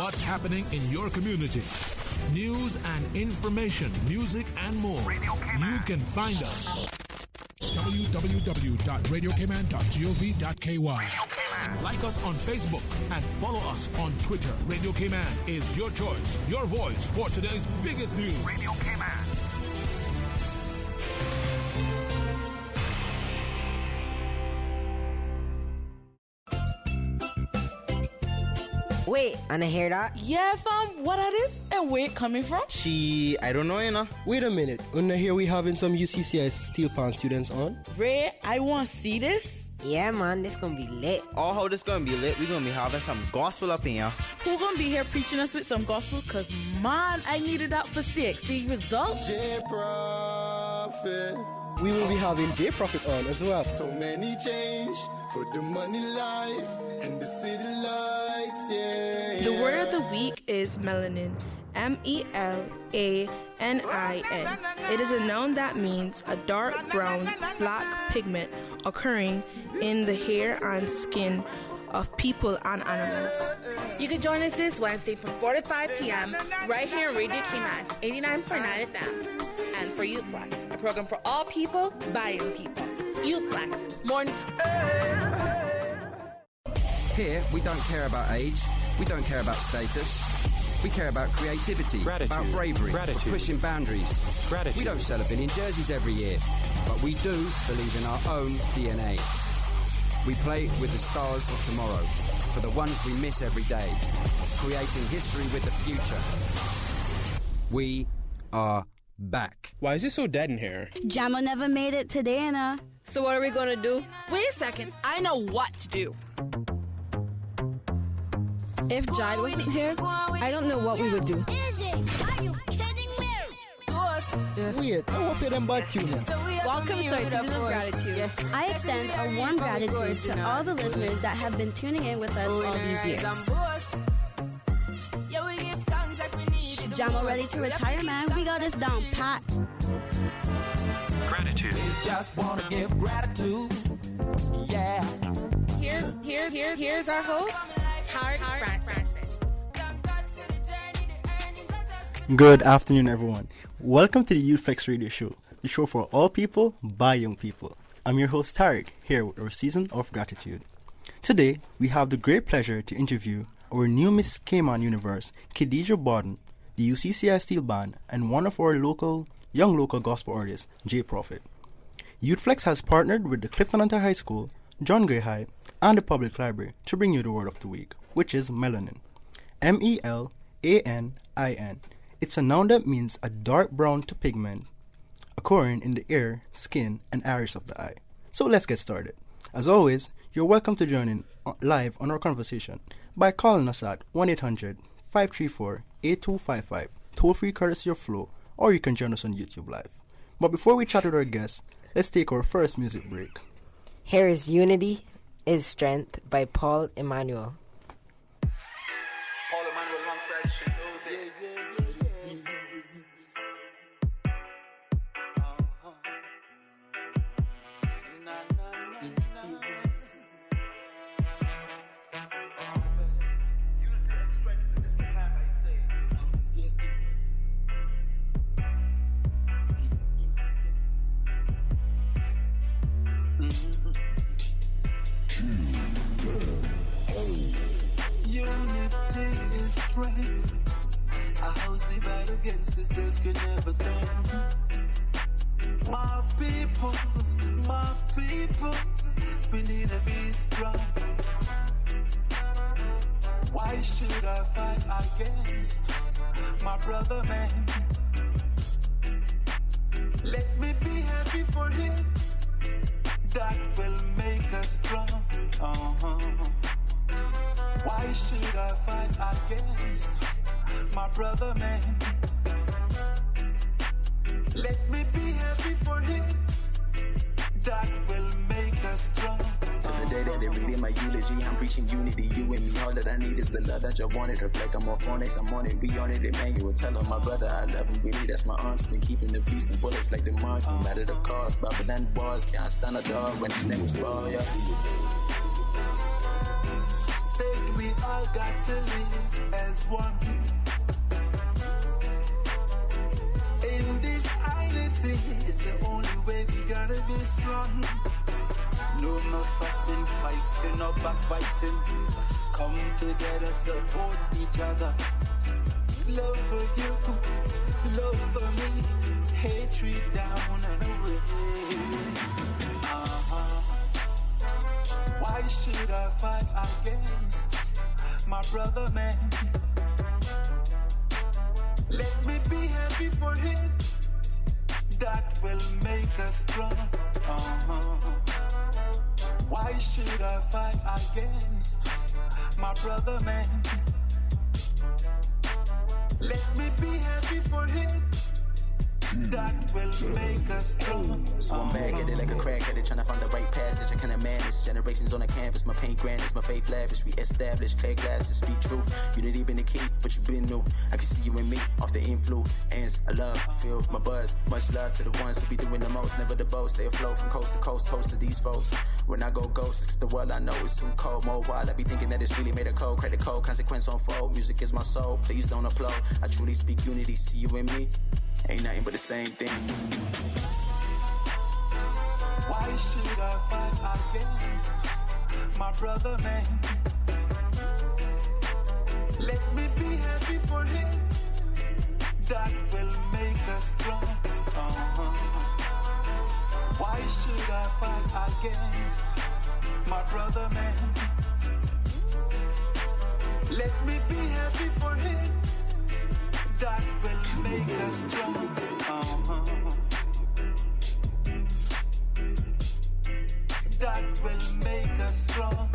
what's happening in your community. News and information, music and more. You can find us. www.radiokman.gov.ky. Like us on Facebook and follow us on Twitter. Radio K-Man is your choice, your voice for today's biggest news. Radio K-Man. Wait, and I hear that? Yeah, fam, what that is? And where it coming from? I don't know, you know. Wait a minute, and here we having some UCCI Steel Pan students on? Ray, I want to see this. Yeah, man, this gonna be lit. Oh, how this gonna be lit? We gonna be having some gospel up in here. Who gonna be here preaching us with some gospel? Cause man, I needed that for 6. See results? J-Prophet. We will be having J-Prophet on as well. So many change for the money life and the city lights, yeah. The word of the week is melanin. M-E-L-A-N-I-N. It is a noun that means a dark brown, black pigment occurring in the hair and skin of people and animals. You can join us this Wednesday from 4 to 5 p.m. right here on Radio K-Man 89.9 FM. And for Youth Flex, a program for all people, by young people. Youth Flex, morning time. Here, we don't care about age, we don't care about status. We care about creativity, about bravery, pushing boundaries. We don't sell 1 billion jerseys every year, but we do believe in our own DNA. We play with the stars of tomorrow, for the ones we miss every day, creating history with the future. We are back. Why is it so dead in here? Jamo never made it today, Anna. So what are we gonna do? Wait a second, I know what to do. If Jide wasn't here, I don't know what we would do. Izzy, are you kidding me? Wait, I hope you them bad tune. Welcome to our season of gratitude. I extend a warm gratitude to all the listeners that have been tuning in with us all these years. Jamo ready to retire, man? We got this down pat. Gratitude. Just wanna give gratitude. Yeah. Here's our host, Tarek Francis. Good afternoon, everyone. Welcome to the Youth Flex Radio Show, the show for all people, by young people. I'm your host, Tarek, here with our season of gratitude. Today, we have the great pleasure to interview our new Miss K-Man Universe, Khadija Borden, the UCCI Steel Band, and one of our young local gospel artists, J-Prophet. Youth Flex has partnered with the Clifton Hunter High School, John Gray High, and the Public Library to bring you the word of the week, which is melanin. M-E-L-A-N-I-N. It's a noun that means a dark brown to pigment occurring in the ear, skin, and iris of the eye. So let's get started. As always, you're welcome to join in live on our conversation by calling us at 1-800-534-8255, toll-free courtesy of Flow, or you can join us on YouTube Live. But before we chat with our guests, let's take our first music break. Here is Unity is Strength by Paul Emmanuel. Paul Emmanuel alongside Unity is strength. A house divided against itself can never stand. My people, we need to be strong. Why should I fight against my brother man? Let me be happy for him. That will make us strong. Why should I fight against my brother man? Let me be happy for him. That will make us strong. To the day that they read in my eulogy, I'm preaching unity, you and me. All that I need is the love that you wanted. Her like I'm off phonics, I'm on it, we on it, Emmanuel. Tell her my brother I love him, really, that's my aunt's been keeping the peace, the bullets like the Mars. No matter the cost, Baba than the bars, can't stand a dog when his name was Ball, yeah. Said we all got to live as one. In this identity, it's the only way we gotta be strong. No more fussing, fighting, or backbiting. Come together, support each other. Love for you, love for me. Hatred down and away. Why should I fight against my brother, man? Let me be happy for him. That will make us strong. Why should I fight against my brother, man? Let me be happy for him. That will make us strong. So I'm back at it like a crack at it, trying to find the right passage. I cannot manage generations on the canvas. My paint grand is my faith lavish. We established clear glasses, speak truth. You didn't even the key, but you been new. I can see you and me off the influence. I love, feel my buzz. Much love to the ones who be doing the most. Never the boast. Stay afloat from coast to coast. Toast to these folks. When I go ghost, it's 'cause the world I know is too cold. More wild, I be thinking that it's really made of cold. Credit code, consequence on fold. Music is my soul. Please don't applaud. I truly speak unity. See you and me. Ain't nothing but the same thing. Why should I fight against my brother, man? Let me be happy for him. That will make us strong. Why should I fight against my brother, man? Let me be happy for him. That will make us strong. That will make us strong.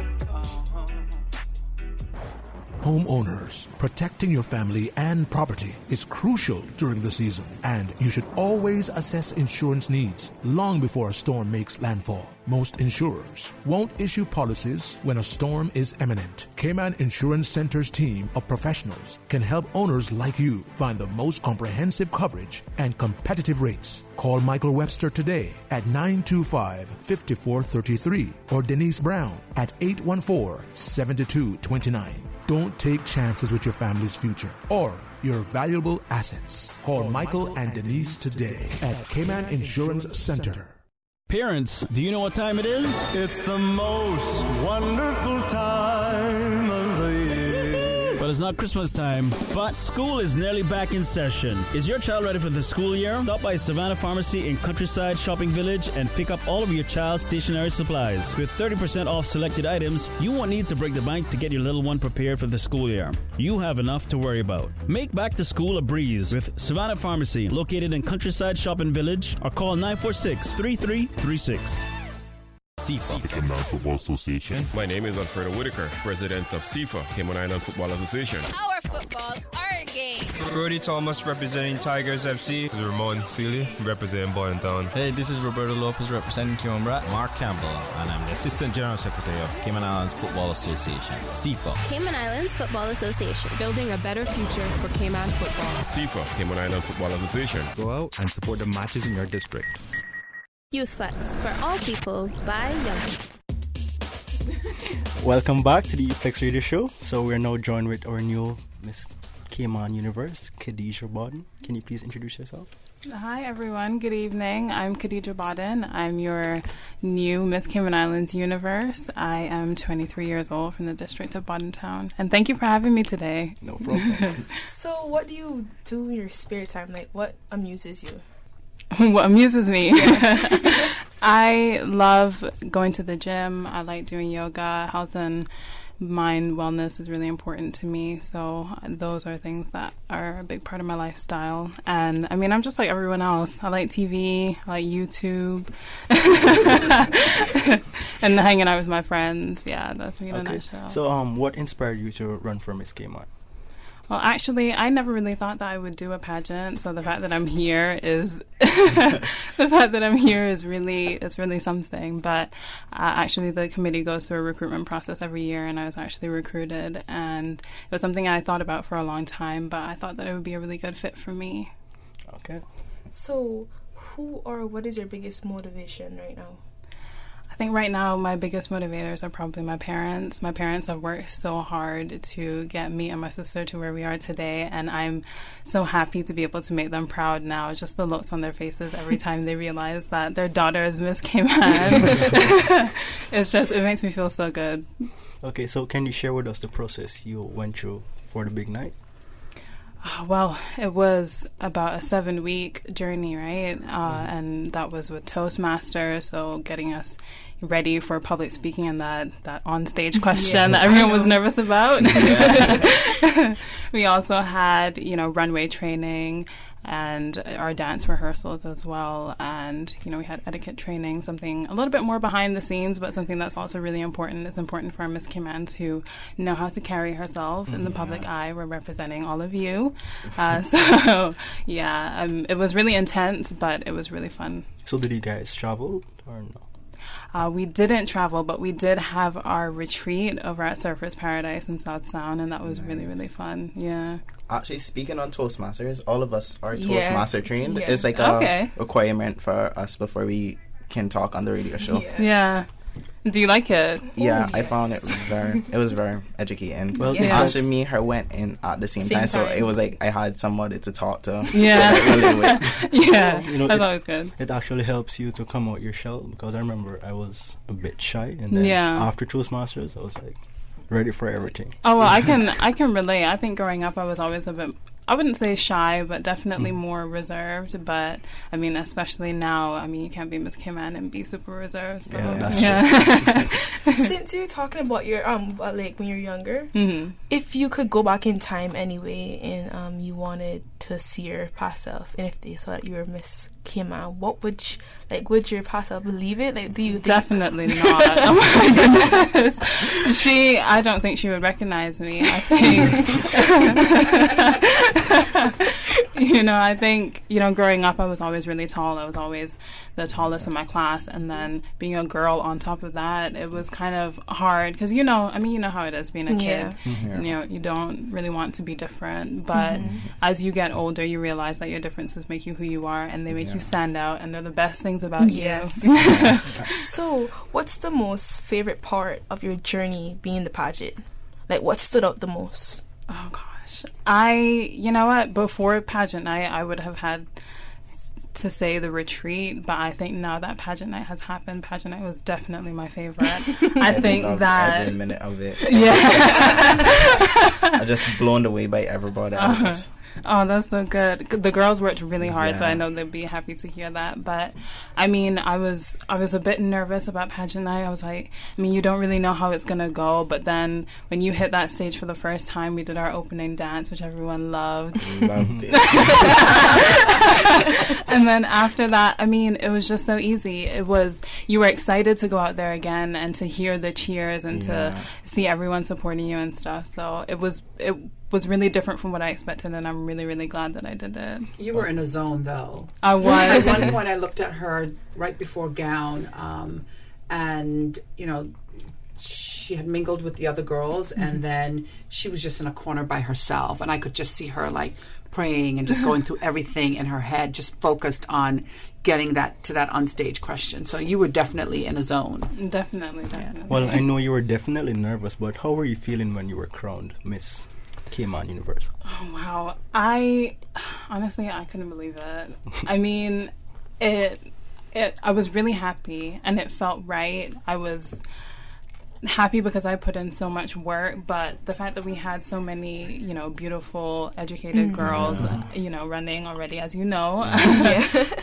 Homeowners, protecting your family and property is crucial during the season, and you should always assess insurance needs long before a storm makes landfall. Most insurers won't issue policies when a storm is imminent. Cayman Insurance Center's team of professionals can help owners like you find the most comprehensive coverage and competitive rates. Call Michael Webster today at 925-5433 or Denise Brown at 814-7229. Don't take chances with your family's future or your valuable assets. Call Michael and Denise today at Cayman Insurance Center. Parents, do you know what time it is? It's the most wonderful time of the year. Well, it's not Christmas time, but school is nearly back in session. Is your child ready for the school year? Stop by Savannah Pharmacy in Countryside Shopping Village and pick up all of your child's stationery supplies. With 30% off selected items, you won't need to break the bank to get your little one prepared for the school year. You have enough to worry about. Make back to school a breeze with Savannah Pharmacy, located in Countryside Shopping Village, or call 946-3336. CIFA, the Cayman Football Association. My name is Alfredo Whitaker, president of CIFA, Cayman Island Football Association. Our football, our game. Brody Thomas representing Tigers FC. This is Ramon Seeley representing Boyne Town. Hey, this is Roberto Lopez representing Cayman Brat. Mark Campbell, and I'm the Assistant General Secretary of Cayman Islands Football Association, CIFA. Cayman Islands Football Association. Building a better future for Cayman football. CIFA, Cayman Island Football Association. Go out and support the matches in your district. Youth Flex, for all people, by young people. Welcome back to the Youth Flex Radio Show. So we're now joined with our new Miss Cayman Universe, Khadija Bodden. Can you please introduce yourself? Hi everyone, good evening. I'm Khadija Bodden. I'm your new Miss Cayman Islands Universe. I am 23 years old from the district of Bodden Town. And thank you for having me today. No problem. So what do you do in your spare time? Like, what amuses you? What amuses me? I love going to the gym. I like doing yoga. Health and mind wellness is really important to me. So those are things that are a big part of my lifestyle. And I mean, I'm just like everyone else. I like TV, I like YouTube, and hanging out with my friends. Yeah, that's me in a nutshell. So what inspired you to run for Miss Cayman? Well, actually, I never really thought that I would do a pageant. So the fact that I'm here is really something. But actually, the committee goes through a recruitment process every year, and I was actually recruited, and it was something I thought about for a long time. But I thought that it would be a really good fit for me. Okay. So, who or what is your biggest motivation right now? I I think right now my biggest motivators are probably my parents. My parents have worked so hard to get me and my sister to where we are today, and I'm so happy to be able to make them proud now. Just the looks on their faces every time they realize that their daughter is Miss Cayman. It makes me feel so good. Okay, so can you share with us the process you went through for the big night? Well, it was about a 7-week journey, right? And that was with Toastmasters, so getting us ready for public speaking and that on-stage question that everyone was nervous about. We also had, runway training and our dance rehearsals as well. And, we had etiquette training, something a little bit more behind the scenes, but something that's also really important. It's important for Miss Cayman to know how to carry herself in the public eye. We're representing all of you. It was really intense, but it was really fun. So did you guys travel or no? We didn't travel, but we did have our retreat over at Surfers Paradise in South Sound, and that was really, really fun. Yeah. Actually, speaking on Toastmasters, all of us are Toastmaster trained. Yeah. It's like a requirement for us before we can talk on the radio show. Yeah. Do you like it? Yeah, I found it was very educating. Well, actually, me and her went in at the same time, so it was like I had somebody to talk to. Yeah. That's always good. It actually helps you to come out your shell, because I remember I was a bit shy, and then after Toastmasters, I was like ready for everything. Oh, well, I can relate. I think growing up, I was always a bit, I wouldn't say shy, but definitely more reserved. But I mean, especially now, you can't be Miss Cayman and be super reserved. So. Since you're talking about your like when you're younger, if you could go back in time anyway, and you wanted to see your past self, and if they saw that you were Miss Cayman, what would would your past self believe it? Like, do you think? Definitely not. Oh my goodness. I don't think she would recognize me. I think, growing up, I was always really tall. I was always the tallest in my class. And then being a girl on top of that, it was kind of hard. Because, you know how it is being a kid. You don't really want to be different. But as you get older, you realize that your differences make you who you are. And they make you stand out. And they're the best things about you. So, what's the most favorite part of your journey being the pageant? Like, what stood out the most? Oh, gosh. Before pageant night, I would have had to say the retreat, but I think now that pageant night has happened, pageant night was definitely my favorite. I think that every minute of it. Yeah. I'm just blown away by everybody else. Oh, that's so good. The girls worked really hard, so I know they'd be happy to hear that. But I was a bit nervous about pageant night. I was like, you don't really know how it's gonna go, but then when you hit that stage for the first time, we did our opening dance, which everyone loved. Loved it. And then after that, it was just so easy. You were excited to go out there again and to hear the cheers and to see everyone supporting you and stuff. So it was really different from what I expected, and I'm really, really glad that I did it. You were in a zone, though. I was. At one point, I looked at her right before gown, and, she had mingled with the other girls, and then she was just in a corner by herself, and I could just see her, praying and just going through everything in her head, just focused on getting to that onstage question. So you were definitely in a zone. Definitely. Well, I know you were definitely nervous, but how were you feeling when you were crowned Miss Cayman Universe? Oh, wow. Honestly, I couldn't believe it. I was really happy, and it felt right. I was happy because I put in so much work, but the fact that we had so many, beautiful, educated girls, running already, as you know,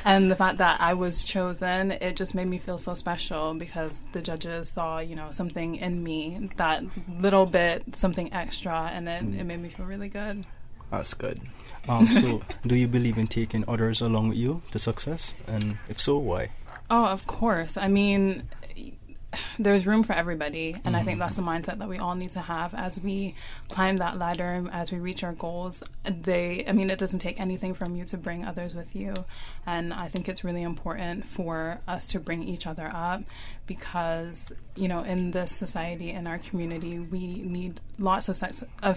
and the fact that I was chosen, it just made me feel so special because the judges saw, something in me, that little bit, something extra, and it made me feel really good. That's good. So, do you believe in taking others along with you to success? And if so, why? Oh, of course. there's room for everybody, and I think that's the mindset that we all need to have as we climb that ladder, as we reach our goals. It doesn't take anything from you to bring others with you, and I think it's really important for us to bring each other up, because in this society, in our community, we need lots of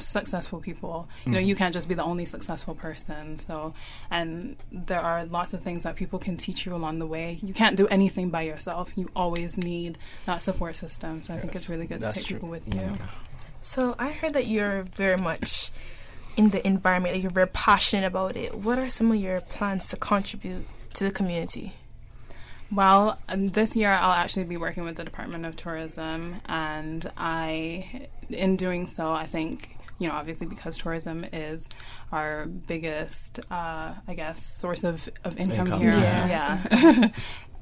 successful people. You can't just be the only successful person. And there are lots of things that people can teach you along the way. You can't do anything by yourself. You always need that support system. So I think it's really good to take people with you. So I heard that you're very much in the environment, that you're very passionate about it. What are some of your plans to contribute to the community? Well, this year I'll actually be working with the Department of Tourism, and in doing so, I think, obviously because tourism is our biggest, source of income here. Yeah.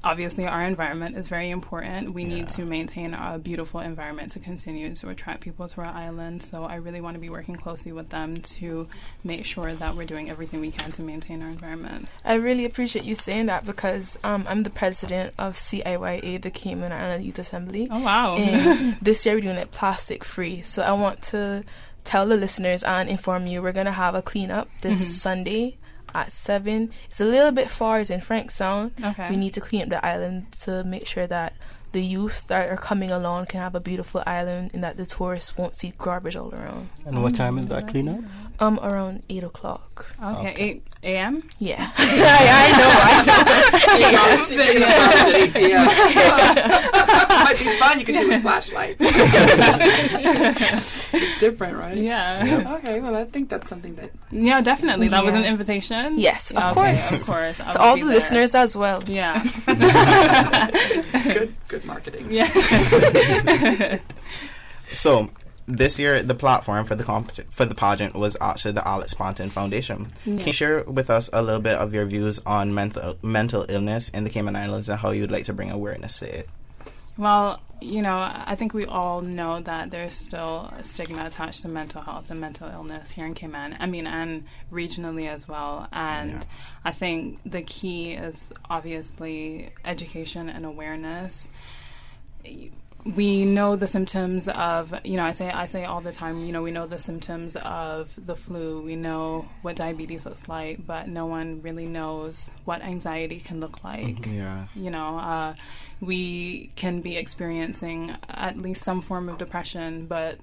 Obviously, our environment is very important. We need to maintain a beautiful environment to continue to attract people to our island. So I really want to be working closely with them to make sure that we're doing everything we can to maintain our environment. I really appreciate you saying that, because I'm the president of CIYA, the Cayman Island Youth Assembly. Oh, wow. And this year we're doing it plastic free. So I want to tell the listeners and inform you, we're going to have a cleanup this Sunday at 7. It's a little bit far. It's in Frank Sound. Okay. We need to clean up the island to make sure that the youth that are coming along can have a beautiful island and that the tourists won't see garbage all around. And what time is that cleanup? Around 8 o'clock. Okay. 8 a.m.? Yeah. I know. It might be fun. You can do it with flashlights. It's different, right? Yeah. Yep. Okay, well, I think that's something that... Yeah, definitely. That was an invitation? Yes, of course. Of course. To all the listeners as well. Yeah. Good marketing. Yeah. So, this year, the platform for the pageant was actually the Alex Panton Foundation. Yeah. Can you share with us a little bit of your views on mental illness in the Cayman Islands and how you'd like to bring awareness to it? Well, I think we all know that there's still a stigma attached to mental health and mental illness here in Cayman. And regionally as well. And I think the key is obviously education and awareness. We know the symptoms of, I say all the time, we know the symptoms of the flu. We know what diabetes looks like, but no one really knows what anxiety can look like. Yeah. We can be experiencing at least some form of depression, but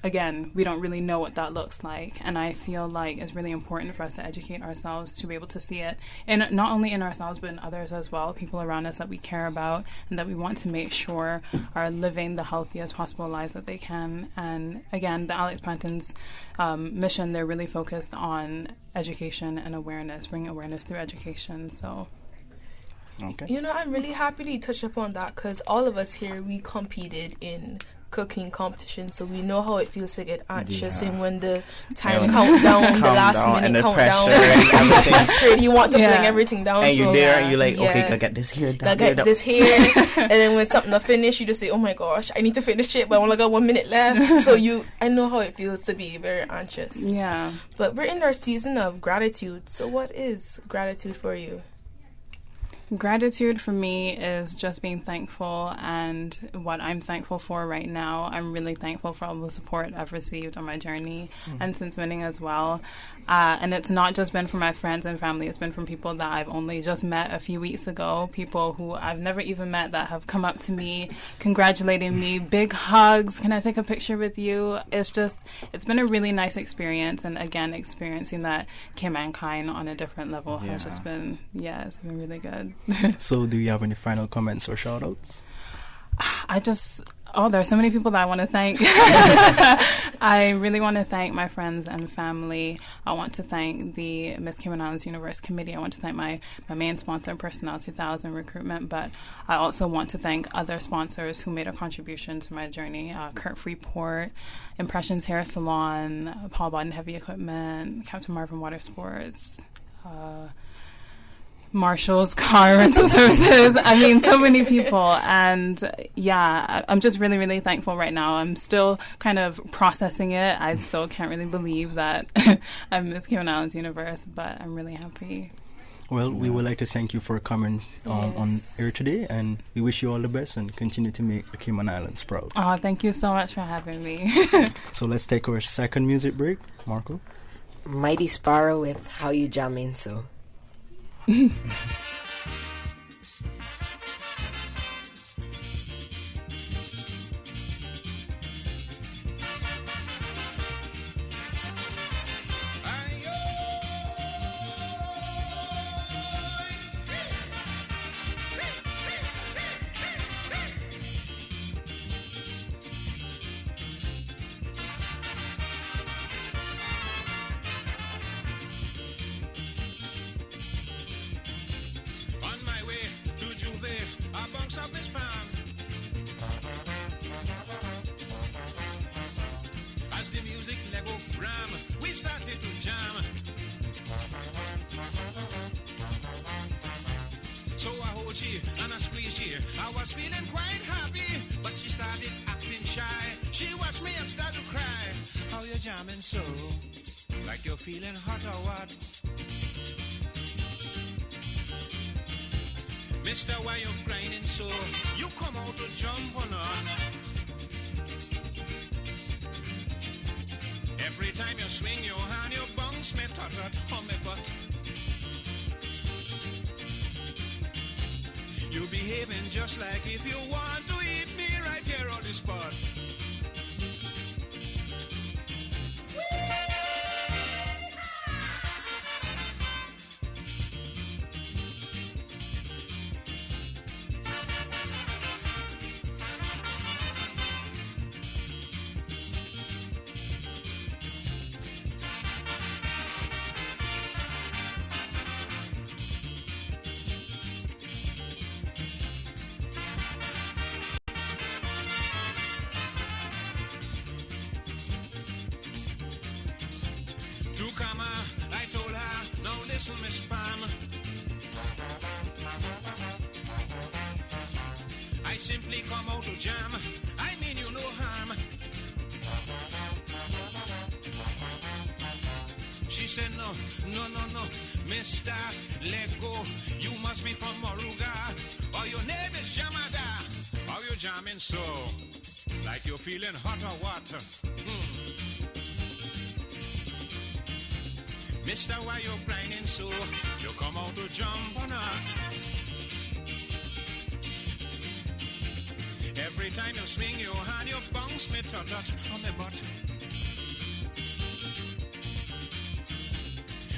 again, we don't really know what that looks like. And I feel like it's really important for us to educate ourselves to be able to see it, and not only in ourselves, but in others as well, people around us that we care about and that we want to make sure are living the healthiest possible lives that they can. And again, the Alex Panton's mission, they're really focused on education and awareness, bringing awareness through education. So... Okay. I'm really happy that you touched upon that, because all of us here, we competed in cooking competition, so we know how it feels to get anxious and when the time countdown, the last minute countdown, frustrated, you want to bring everything down. And you're there and you're like, okay, gotta get this here done. Gotta get this here. And then when something to finish, you just say, oh my gosh, I need to finish it, but I only got 1 minute left. So I know how it feels to be very anxious. Yeah. But we're in our season of gratitude. So what is gratitude for you? Gratitude for me is just being thankful, and what I'm thankful for right now, I'm really thankful for all the support I've received on my journey and since winning as well. And it's not just been from my friends and family, it's been from people that I've only just met a few weeks ago, people who I've never even met that have come up to me, congratulating me, big hugs, can I take a picture with you? It's been a really nice experience, and again, experiencing that Caymankind on a different level has just been, it's been really good. So do you have any final comments or shout outs? There are so many people that I want to thank. I really want to thank my friends and family. I want to thank the Miss Cayman Islands Universe Committee. I want to thank my main sponsor, Personnel 2000 Recruitment, but I also want to thank other sponsors who made a contribution to my journey. Kurt Freeport, Impressions Hair Salon, Paul Bodden Heavy Equipment, Captain Marvin Water Sports, Marshall's Car Rental Services. I mean, so many people. And I'm just really, really thankful right now. I'm still kind of processing it. I still can't really believe that I'm Miss Cayman Islands Universe, but I'm really happy. Well, we would like to thank you for coming on air today, and we wish you all the best and continue to make the Cayman Islands proud. Oh, thank you so much for having me. So let's take our second music break. Marco? Mighty Sparrow with How You Jamming So. So I hold she and I squeeze she. I was feeling quite happy, but she started acting shy. She watched me and started to cry. How you jamming so? Like you're feeling hot or what? Mister, why you grinding so? You come out to jump or not? Every time you swing your hand, you bounce me tot on me butt. You behaving just like if you want to eat me right here on the spot. To come, I told her, now listen, Miss Palm. I simply come out to jam. I mean you no harm. She said, no, mister, let go. You must be from Moruga, or your name is Jamada. How you jamming so? Like you're feeling hot or what? Mister, why you grinding so? You come out to jump or not? Every time you swing your hand, you bounce me tot on the butt.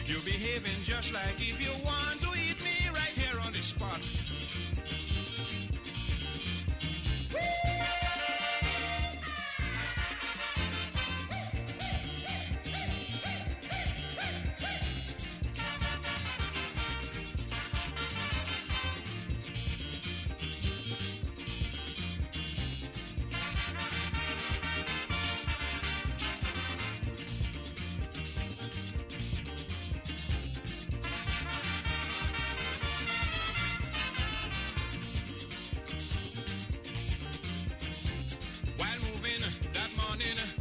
You behaving just like if you want to eat me right here on the spot.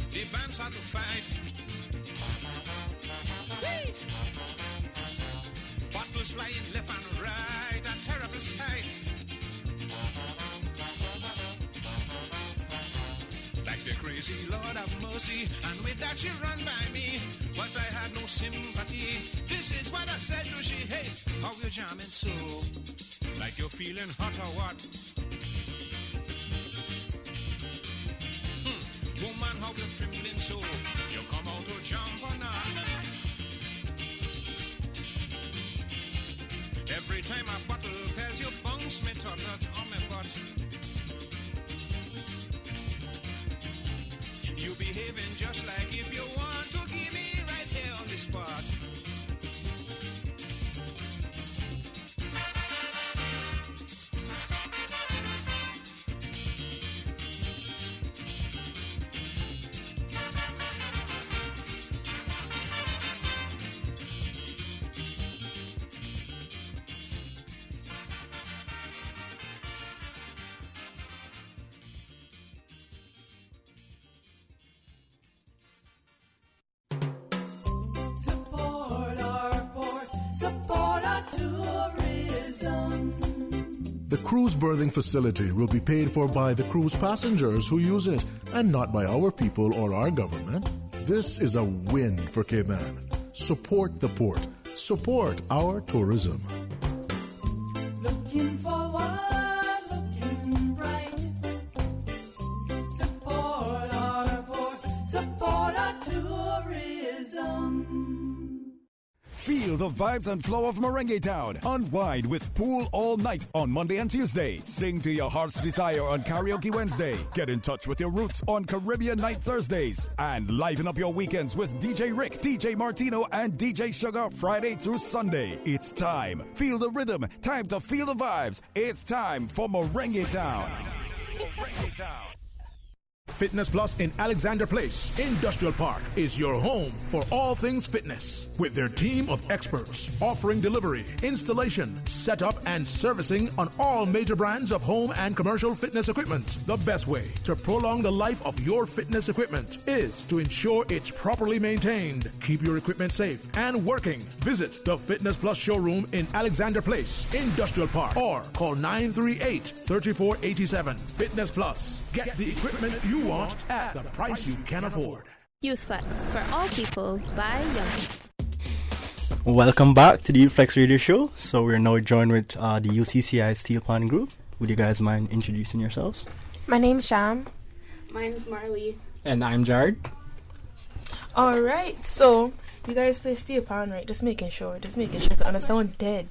The bands had to fight. Whee! Bottles flying left and right, a terrible sight. Like the crazy Lord of mercy, and with that she run by me, but I had no sympathy. This is what I said to she, hey, how you jamming so? Like you're feeling hot or what? Woman, how you trembling so? You come out to jump or not? Every time a bottle pelts, you bounce me tot on my butt. You behaving just like if you want to give me right here on the spot. The cruise berthing facility will be paid for by the cruise passengers who use it, and not by our people or our government. This is a win for Cayman. Support the port. Support our tourism. Looking forward, looking bright. Support our port, support our tourism. Feel the vibes and flow of Merengue Town. Unwind with Pool All Night on Monday and Tuesday. Sing to your heart's desire on Karaoke Wednesday. Get in touch with your roots on Caribbean Night Thursdays. And liven up your weekends with DJ Rick, DJ Martino, and DJ Sugar Friday through Sunday. It's time. Feel the rhythm. Time to feel the vibes. It's time for Merengue Town. Merengue Town. Fitness Plus in Alexander Place, Industrial Park, is your home for all things fitness. With their team of experts offering delivery, installation, setup, and servicing on all major brands of home and commercial fitness equipment. The best way to prolong the life of your fitness equipment is to ensure it's properly maintained. Keep your equipment safe and working. Visit the Fitness Plus showroom in Alexander Place, Industrial Park, or call 938-3487. Fitness Plus. Get the equipment you want at the price you can afford. Youth Flex for all people by young people. Welcome back to the Youth Flex Radio Show. So we're now joined with the UCCI Steel Pan Group. Would you guys mind introducing yourselves? My name's Sham. Mine's Marley. And I'm Jared. Alright, so you guys play steel pan, right? Just making sure. And I sound dead.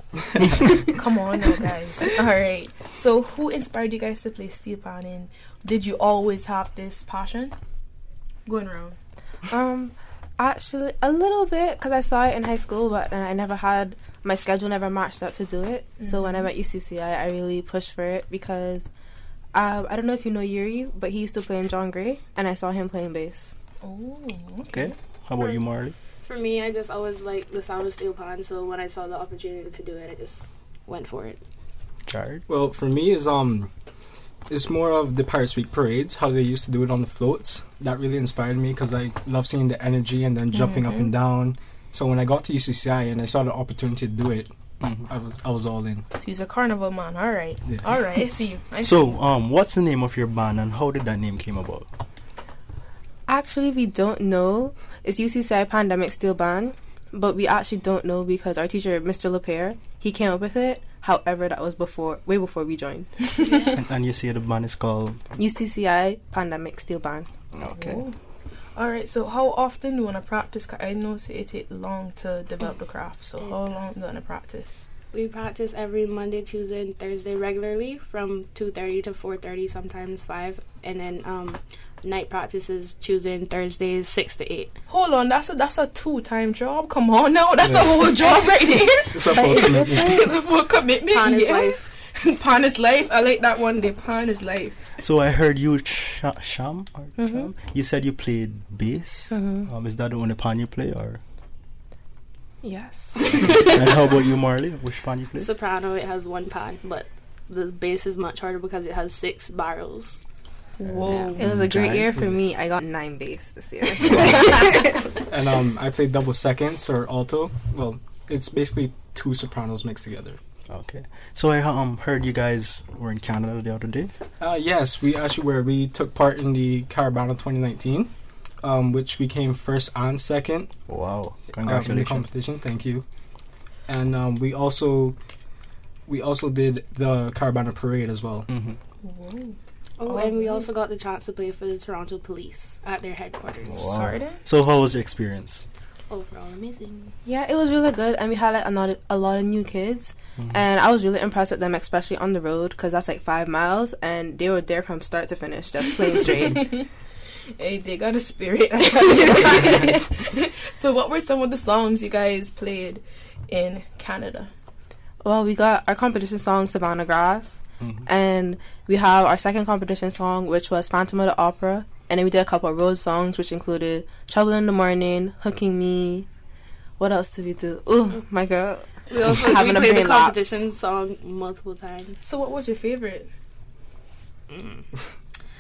Come on now, guys. Alright, so who inspired you guys to play steel pan, and did you always have this passion? Going around. Actually, a little bit, because I saw it in high school, but I never had, my schedule never matched up to do it. So when I went UCCI, I really pushed for it because I don't know if you know Yuri, but he used to play in John Gray, and I saw him playing bass. Oh, okay. How about you, Marley? For me, I just always liked the sound of steel pan, so when I saw the opportunity to do it, I just went for it. Jared? Well, for me, it's more of the Pirates Week parades, how they used to do it on the floats. That really inspired me because I love seeing the energy and then jumping up and down. So when I got to UCCI and I saw the opportunity to do it, I was all in. So he's a carnival man. All right. Yeah. All right. I see you. What's the name of your band and how did that name came about? Actually, we don't know. It's UCCI Pandemic Steel Band, but we actually don't know because our teacher, Mr. LePere, he came up with it. However, that was way before we joined. and you say the band is called? UCCI Pandemic Steel Band. Okay. Oh. All right, so how often do you want to practice? I know it takes long to develop the craft, so how long do you want to practice? We practice every Monday, Tuesday, and Thursday regularly from 2:30 to 4:30, sometimes 5. And then night practices Tuesday and Thursdays 6 to 8. Hold on, that's a 2-time job. Come on now, that's a whole job right there. It's a full commitment. It's a full commitment. Pan is life. Pan is life. I like that one. The pan is life. So I heard you, Sham, you said you played bass. Is that the only pan you play, or? Yes. And how about you, Marley? Which pan you play? Soprano, it has 1 pan, but the bass is much harder because it has 6 barrels. Whoa. It was a great year for me. I got 9 bass this year. And I played double seconds or alto. Well, it's basically 2 sopranos mixed together. Okay. So I heard you guys were in Canada the other day? Yes, we actually were. We took part in the Carabana 2019, which we came first and second. Wow. In Congratulations. the competition. Thank you. And we also did the Carabana parade as well. Oh, and we also got the chance to play for the Toronto Police at their headquarters. Wow. Sorry. So how was the experience? Overall amazing. Yeah, it was really good, and we had like a lot of new kids, and I was really impressed with them, especially on the road, because that's like 5 miles, and they were there from start to finish, just playing straight. Hey, they got a spirit. So what were some of the songs you guys played in Canada? Well, we got our competition song, Savannah Grass, and we have our second competition song, which was Phantom of the Opera. And then we did a couple of road songs, which included Trouble in the Morning, Hooking Me. What else did we do? Ooh, my girl. We also played the competition song multiple times. So what was your favorite?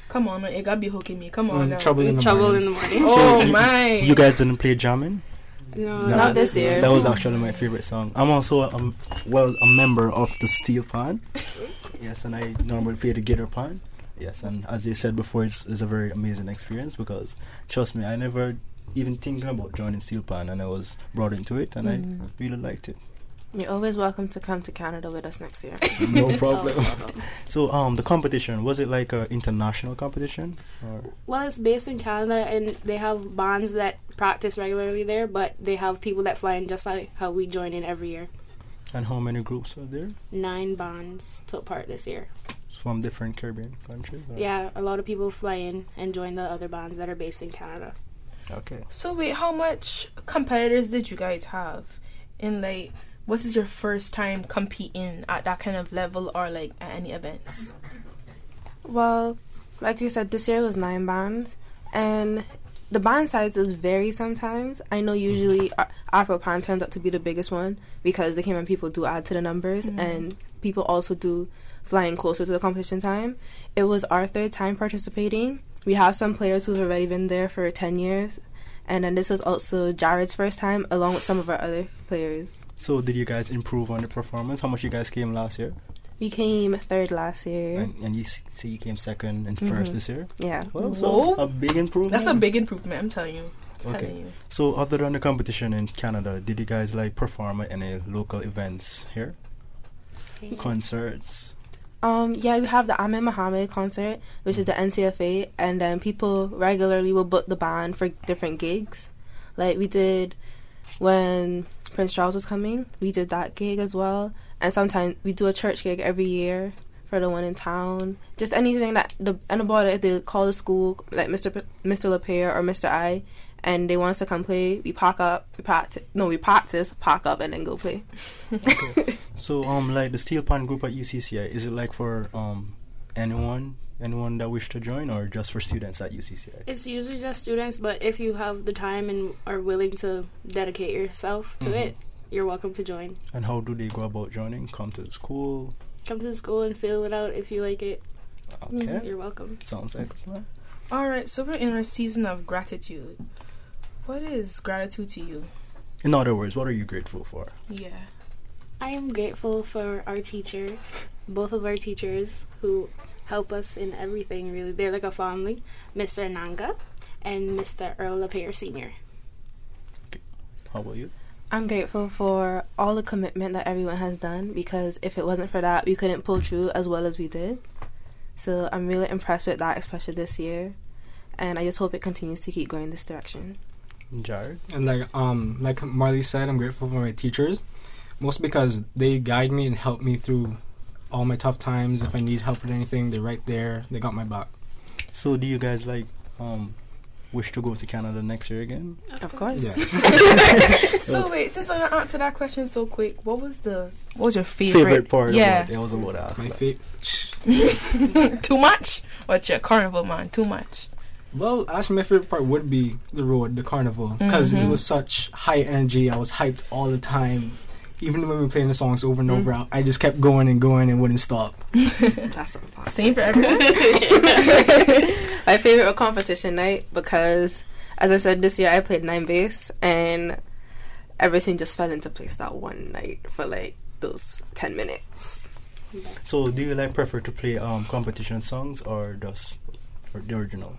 Come on, it gotta be Hooking Me. Come on now. Trouble in the Morning. Oh, my. You guys didn't play jamming? No, not this year. That was actually my favorite song. I'm also a member of the Steel Pan. Yes, and I normally play the guitar pan. Yes, and as you said before, it's a very amazing experience because, trust me, I never even thinking about joining Steel Pan, and I was brought into it, and I really liked it. You're always welcome to come to Canada with us next year. No problem. So, the competition, was it like an international competition? Or? Well, it's based in Canada, and they have bands that practice regularly there, but they have people that fly in just like how we join in every year. And how many groups are there? 9 bands took part this year. From different Caribbean countries? Or? Yeah, a lot of people fly in and join the other bands that are based in Canada. Okay. So wait, how much competitors did you guys have? And like, what is your first time competing at that kind of level or like at any events? Well, like you said, this year was 9 bands, and the band sizes vary sometimes. I know usually Afro-Pan turns out to be the biggest one because the Cayman people do add to the numbers, and people also do flying closer to the competition time. It was our 3rd time participating. We have some players who've already been there for 10 years, and then this was also Jared's first time along with some of our other players. So did you guys improve on the performance? How much you guys came last year? We came 3rd last year. And you see you came 2nd and 1st this year? Yeah. Well, so a big improvement. That's a big improvement, I'm telling you. Okay. So other than the competition in Canada, did you guys like perform at any local events here? Concerts? Yeah, we have the Ahmed Mohammed concert, which is the NCFA, and then people regularly will book the band for different gigs. Like we did when Prince Charles was coming, we did that gig as well. And sometimes we do a church gig every year for the one in town. Just anything that anybody, if they call the school, like Mr. LePere or Mr. I, and they want us to come play, we practice, pack up, and then go play. Okay. So, like the Steel Pan group at UCCI, is it like for anyone that wish to join, or just for students at UCCI? It's usually just students, but if you have the time and are willing to dedicate yourself to it, you're welcome to join. And how do they go about joining? Come to the school? Come to the school and fill it out if you like it. Okay. You're welcome. Sounds like a plan. Alright, so we're in our season of gratitude. What is gratitude to you? In other words, what are you grateful for? Yeah. I am grateful for our teacher, both of our teachers who help us in everything, really. They're like a family, Mr. Nanga and Mr. Earl LePere Sr. Okay. How about you? I'm grateful for all the commitment that everyone has done, because if it wasn't for that, we couldn't pull through as well as we did. So I'm really impressed with that, especially this year. And I just hope it continues to keep going this direction. Jared? And like Marley said, I'm grateful for my teachers. Mostly because they guide me and help me through all my tough times. If I need help with anything, they're right there. They got my back. So do you guys wish to go to Canada next year again? Of course. Yeah. So wait, since I answered that question so quick, what was your favorite part? Yeah, of it? I was about to ask. My favorite. Too much? What's your carnival, man? Too much? Well, actually, my favorite part would be the road, the carnival, because it was such high energy. I was hyped all the time. Even when we were playing the songs over and over, I just kept going and going and wouldn't stop. That's so fun. Same for everyone. My favorite was competition night because, as I said, this year I played 9 bass and everything just fell into place that one night for like those 10 minutes. So, do you prefer to play competition songs or just the original?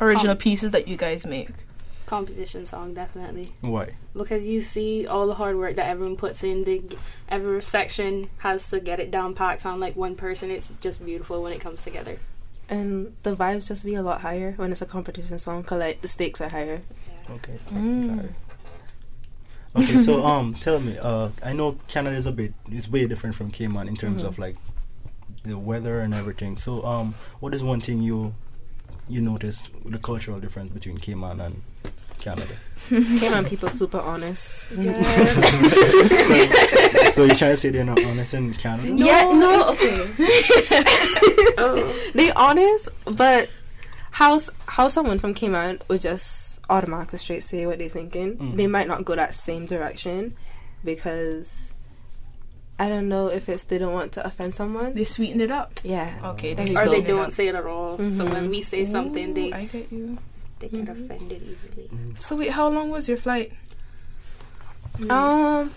Original pieces that you guys make. Competition song, definitely. Why? Because you see all the hard work that everyone puts in. Every section has to get it down packed on like one person. It's just beautiful when it comes together. And the vibes just be a lot higher when it's a competition song, because the stakes are higher. Yeah. Okay. Okay, so tell me, I know Canada is way different from Cayman in terms of like the weather and everything. So what is one thing you notice the cultural difference between Cayman and Canada? Cayman people super honest. Yes. So you're trying to say they're not honest in Canada? No. Okay. They honest, but how someone from Cayman would just automatically straight say what they're thinking. They might not go that same direction because I don't know if it's they don't want to offend someone. They sweeten it up. Yeah. Okay. Or they don't say it at all. So when we say something, I get you. They get offended easily. So wait, how long was your flight? I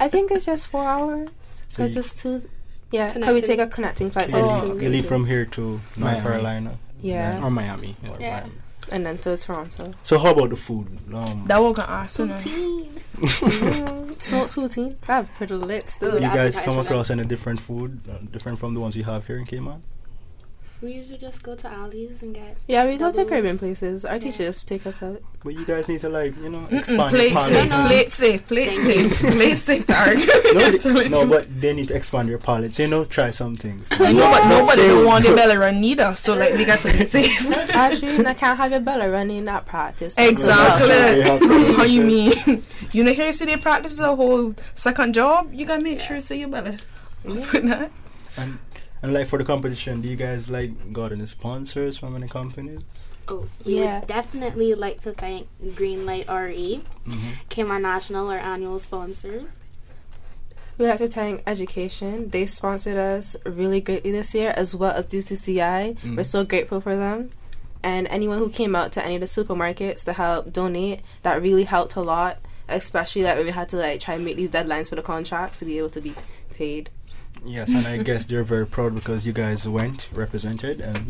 think it's just 4 hours because it's 2. Yeah, because we take a connecting flight, so it's 2. You leave from here to North Carolina. Yeah. Or Miami. Yeah. And then to Toronto. So how about the food? That was gonna ask. Poutine. Smoked poutine. That's pretty lit still. Do you guys come across any different food, different from the ones you have here in Cayman? We usually just go to Ali's and get. Yeah, we go to Caribbean places. Our teachers take us out. But you guys need to expand plate your palate. Plate safe, Tarek. No, but they need to expand your palate. So, try some things. I know, but nobody don't want their belly run neither. So we got to be safe. Actually, I can't have your belly running at practice. Exactly. How you mean? You know, here, so they practice a whole second job. You gotta make sure to say your belly. And for the competition, do you guys got any sponsors from any companies? Oh, we would definitely like to thank Greenlight RE, Cayman National, our annual sponsors. We'd like to thank Education. They sponsored us really greatly this year, as well as UCCI. We're so grateful for them. And anyone who came out to any of the supermarkets to help donate, that really helped a lot, especially when we had to try and meet these deadlines for the contracts to be able to be paid. Yes, and I guess they're very proud because you guys went, represented, and,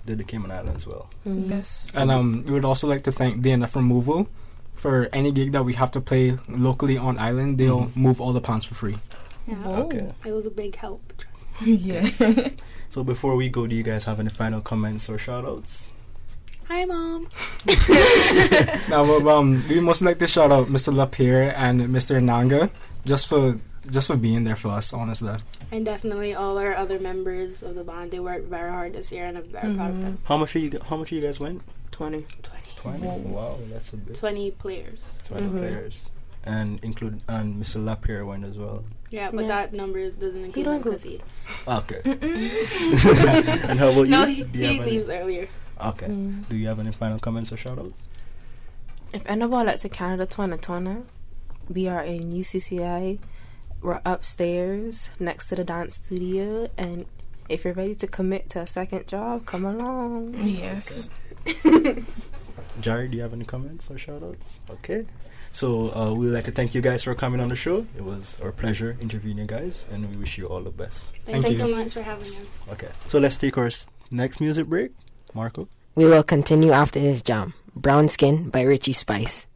did the Cayman Islands well. Yes. And we would also like to thank DNF Removal. For any gig that we have to play locally on island, they'll move all the pounds for free. Yeah. Okay. It was a big help, trust me. Yeah. So before we go, do you guys have any final comments or shout-outs? Hi, Mom. Now, we must like to shout out Mr. Lapierre and Mr. Nanga just for being there for us, honestly. And definitely all our other members of the band. They worked very hard this year, and I'm very proud of them. How much of you guys went? 20. 20. Wow, that's a bit. 20 players. 20 players, and Mr. Lapierre went as well. Yeah, but that number doesn't include him because he. Okay. And how about you? No, he leaves earlier. Okay. Do you have any final comments or shoutouts? If anybody like to Canada 2020, we are in UCCI. We're upstairs next to the dance studio, and if you're ready to commit to a second job, come along. Yes. Jared, do you have any comments or shoutouts? Okay. So we would like to thank you guys for coming on the show. It was our pleasure interviewing you guys, and we wish you all the best. Thank you so much for having us. Okay. So let's take our next music break. Marco? We will continue after this jam. Brown Skin by Richie Spice.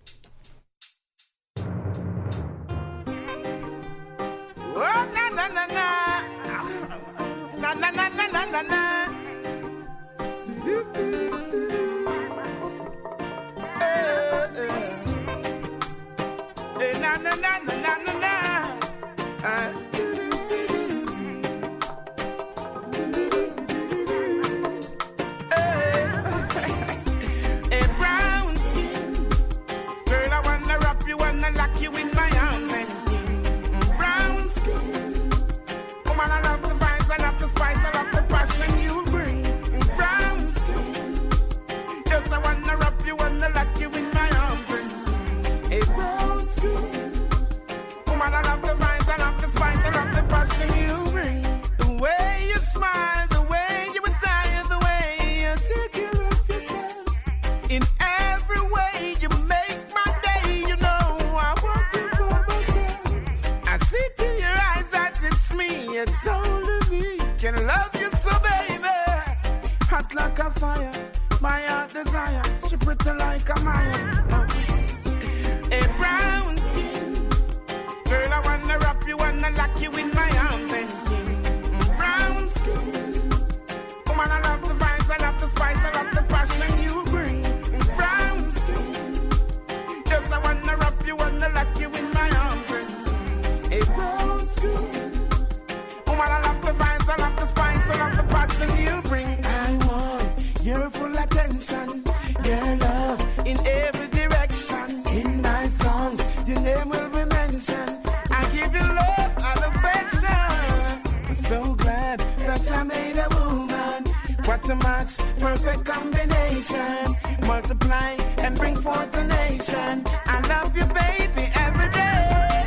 Perfect combination, multiply and bring forth the nation. I love you, baby, every day.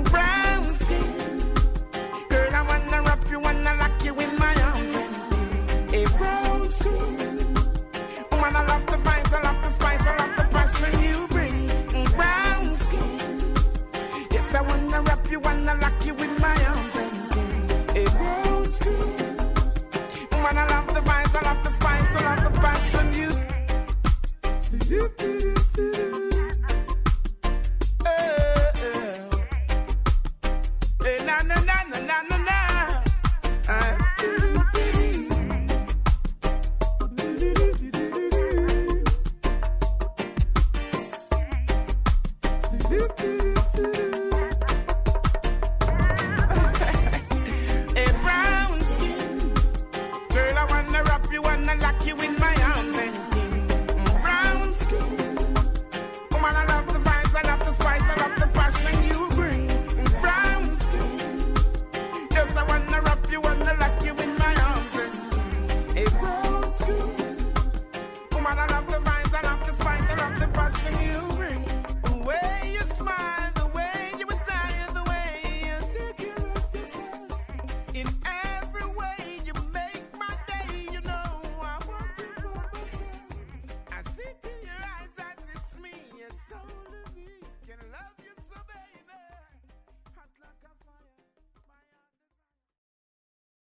Brown skin, girl, I wanna wrap you, wanna lock you in my arms. A brown skin, woman, I love the vibes, I love the spice, I love the passion you bring. Brown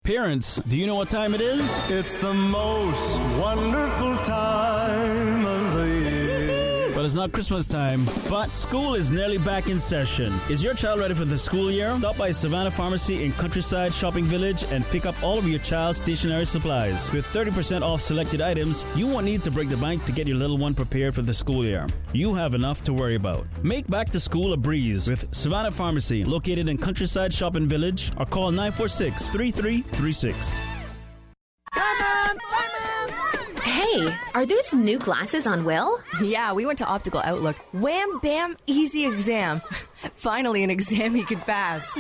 Parents, do you know what time it is? It's the most wonderful time of the year. But it's not Christmas time. But school is nearly back in session. Is your child ready for the school year? Stop by Savannah Pharmacy in Countryside Shopping Village and pick up all of your child's stationery supplies. With 30% off selected items, you won't need to break the bank to get your little one prepared for the school year. You have enough to worry about. Make back to school a breeze with Savannah Pharmacy, located in Countryside Shopping Village, or call 946-3336. Hey, are those new glasses on Will? Yeah, we went to Optical Outlook. Wham, bam, easy exam. Finally, an exam he could pass.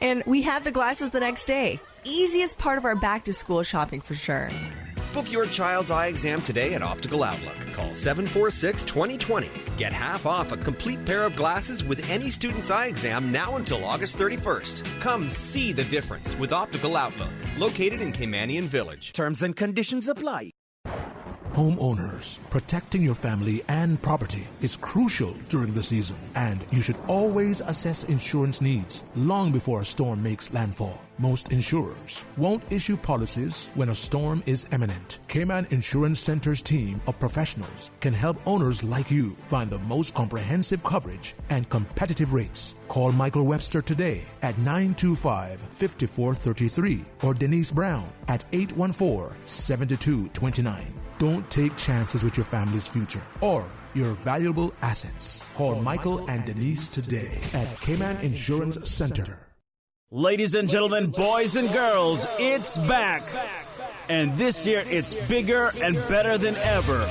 And we had the glasses the next day. Easiest part of our back-to-school shopping for sure. Book your child's eye exam today at Optical Outlook. Call 746-2020. Get half off a complete pair of glasses with any student's eye exam now until August 31st. Come see the difference with Optical Outlook, located in Caymanian Village. Terms and conditions apply. Homeowners, protecting your family and property is crucial during the season, and you should always assess insurance needs long before a storm makes landfall. Most insurers won't issue policies when a storm is imminent. Cayman Insurance Center's team of professionals can help owners like you find the most comprehensive coverage and competitive rates. Call Michael Webster today at 925-5433 or Denise Brown at 814-7229. Don't take chances with your family's future or your valuable assets. Call Michael and Denise today at Cayman Insurance Center. Ladies and gentlemen, boys and girls, it's back. And this year, it's bigger and better than ever.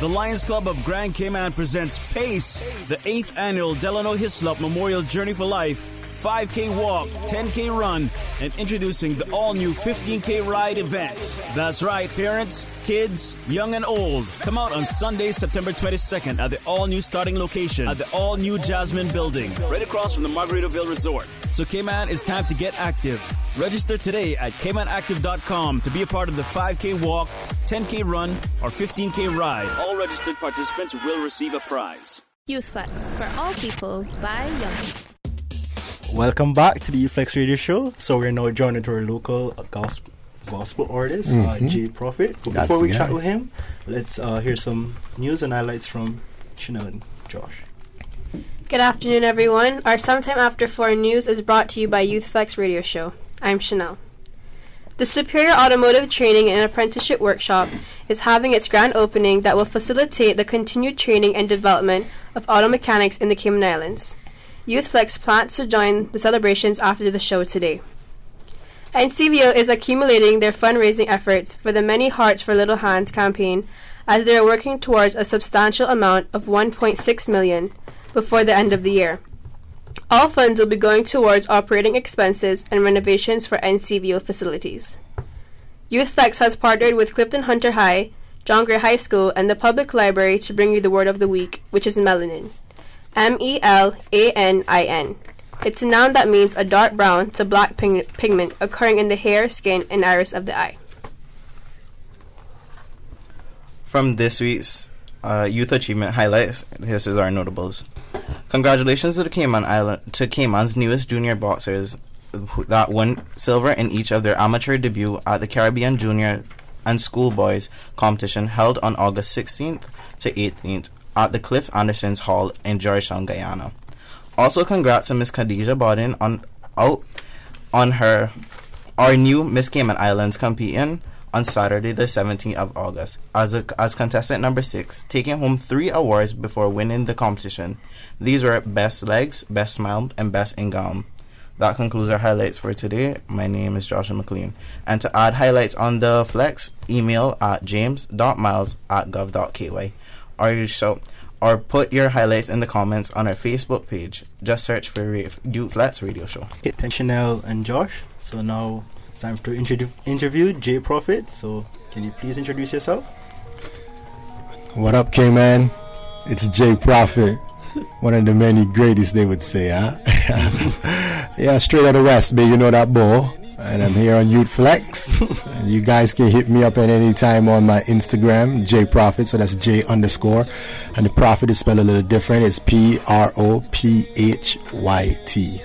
The Lions Club of Grand Cayman presents PACE, the 8th annual Delano Hislop Memorial Journey for Life, 5K walk, 10K run, and introducing the all-new 15K ride event. That's right, parents, kids, young and old. Come out on Sunday, September 22nd at the all-new starting location at the all-new Jasmine Building, right across from the Margaritaville Resort. So Cayman, it's time to get active. Register today at CaymanActive.com to be a part of the 5K walk, 10K run, or 15K ride. All registered participants will receive a prize. Youth Flex, for all people, by young people. Welcome back to the Uflex Radio Show. So we're now joined to our local gospel artist, Jay Prophet. But before we chat with him, let's hear some news and highlights from Chanel and Josh. Good afternoon, everyone. Our Sometime After 4 news is brought to you by Youth Flex Radio Show. I'm Chanel. The Superior Automotive Training and Apprenticeship Workshop is having its grand opening that will facilitate the continued training and development of auto mechanics in the Cayman Islands. Youth Flex plans to join the celebrations after the show today. NCVO is accumulating their fundraising efforts for the Many Hearts for Little Hands campaign as they are working towards a substantial amount of $1.6 million before the end of the year. All funds will be going towards operating expenses and renovations for NCVO facilities. Youth Flex has partnered with Clifton Hunter High, John Gray High School, and the Public Library to bring you the word of the week, which is melanin. MELANIN. It's a noun that means a dark brown to black pigment occurring in the hair, skin, and iris of the eye. From this week's Youth Achievement Highlights, this is our notables. Congratulations to the Cayman's newest junior boxers that won silver in each of their amateur debut at the Caribbean Junior and Schoolboys competition held on August 16th to 18th at the Cliff Anderson's Hall in Georgetown, Guyana. Also, congrats to Miss Khadija Bodin on her our new Miss Cayman Islands competing on Saturday the 17th of August as contestant number 6, taking home 3 awards before winning the competition. These were Best Legs, Best Smile, and Best In-Gown. That concludes our highlights for today. My name is Joshua McLean. And to add highlights on the Flex, email at james.miles@gov.ky or put your highlights in the comments on our Facebook page. Just search for Youth Flex Radio Show. Okay, thanks Chanel and Josh. So now it's time to interview J Prophet. So can you please introduce yourself? What up, K-Man? It's J Prophet. One of the many greatest, they would say, huh? Yeah, straight out of the West, baby, you know that bull. And I'm here on Youth Flex. And you guys can hit me up at any time on my Instagram, J Prophet. So that's J_. And the Prophet is spelled a little different. It's PROPHYT.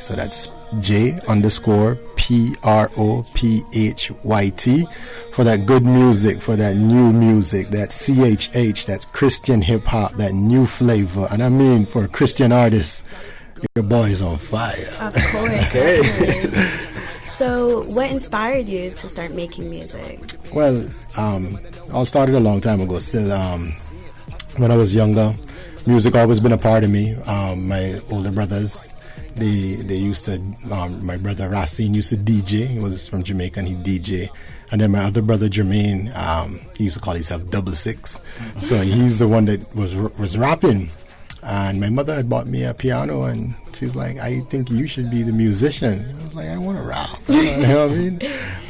So that's J_PROPHYT for that good music, for that new music, that CHH, that Christian hip hop, that new flavor. And I mean, for Christian artists, your boy is on fire. Of course. Okay. So, what inspired you to start making music? Well, all started a long time ago. Still, when I was younger, music always been a part of me. My older brothers, they used to. My brother Racine used to DJ. He was from Jamaica and he DJ. And then my other brother Jermaine, he used to call himself 66. So he's the one that was rapping. And my mother had bought me a piano, and she's like, "I think you should be the musician." I was like, "I want to rap," you know what I mean?